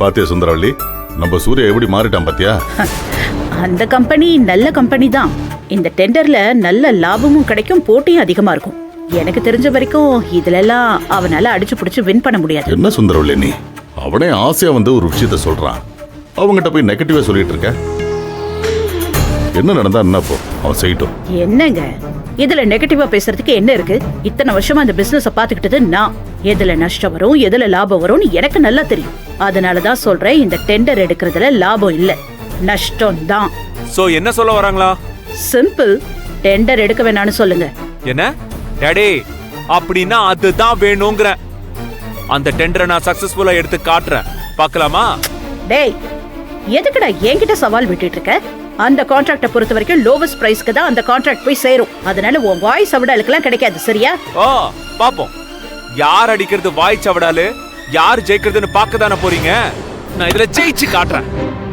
பாத்தியா சுந்தரவள்ளி, நம்ம சூர்யா எப்படி மாறிட்டான் பாத்தியா? அந்த கம்பெனி நல்ல கம்பெனி தான். இந்த டெண்டர்ல நல்ல லாபமும் கிடைக்கும், போட்டியும் அதிகமா இருக்கும். எனக்கு தெரிஞ்ச வரைக்கும் இதுல எல்லாம் அவனால அடிச்சு புடிச்சு வின் பண்ண முடியாது. என்ன சுந்தரவள்ளி நீ? அவனே ஆசையா வந்து ஒரு விஷயத்த சொல்றான், அவங்ககிட்ட போய் நெகட்டிவா சொல்லிட்டு இருக்க. என்ன நடந்தா என்ன போ, அவன் செய்யட்டும். என்னங்க இதுல நெகட்டிவா பேசுறதுக்கு என்ன இருக்கு? இத்தனை வருஷமா அந்த பிசினஸ பாத்துக்கிட்டது நான். எதுல நஷ்டம் வரும் எதுல லாபம் வரும்னு எனக்கு நல்லா தெரியும். அதனாலதான் சொல்றேன், இந்த டெண்டர் எடுக்கிறதுல லாபம் இல்ல, நஷ்டம் தான். சோ என்ன சொல்ல வராங்களா? சிம்பிள், டெண்டர் எடுக்க வேணாம்னு சொல்லுங்க. என்ன டாடி, அப்படின்னா அதுதான் வேணும்ங்கற. அந்த டெண்டரை நான் சக்சஸ்ஃபுல்லா எடுத்து காட்டுறேன், பார்க்கலாமா? டேய், எதுக்குடா என்கிட்ட சவால் விட்டுட்டு இருக்க? அந்த கான்ட்ராக்ட பொறுத்த வரைக்கும் லோவஸ்ட் பிரைஸ்க்கு தான் அந்த கான்ட்ராக்ட் போய் சேரும். அதனால உன் வாய்ஸ் அவடாலுக்குலாம் கிடைக்காது, சரியா? ஓ பாப்போம், யார் அடிக்கிறது வாய் சவடாலு, யார் ஜெயிக்கிறதுன்னு பார்க்க தானே போறீங்க. நான் இதுல ஜெயிச்சு காட்டுறேன்.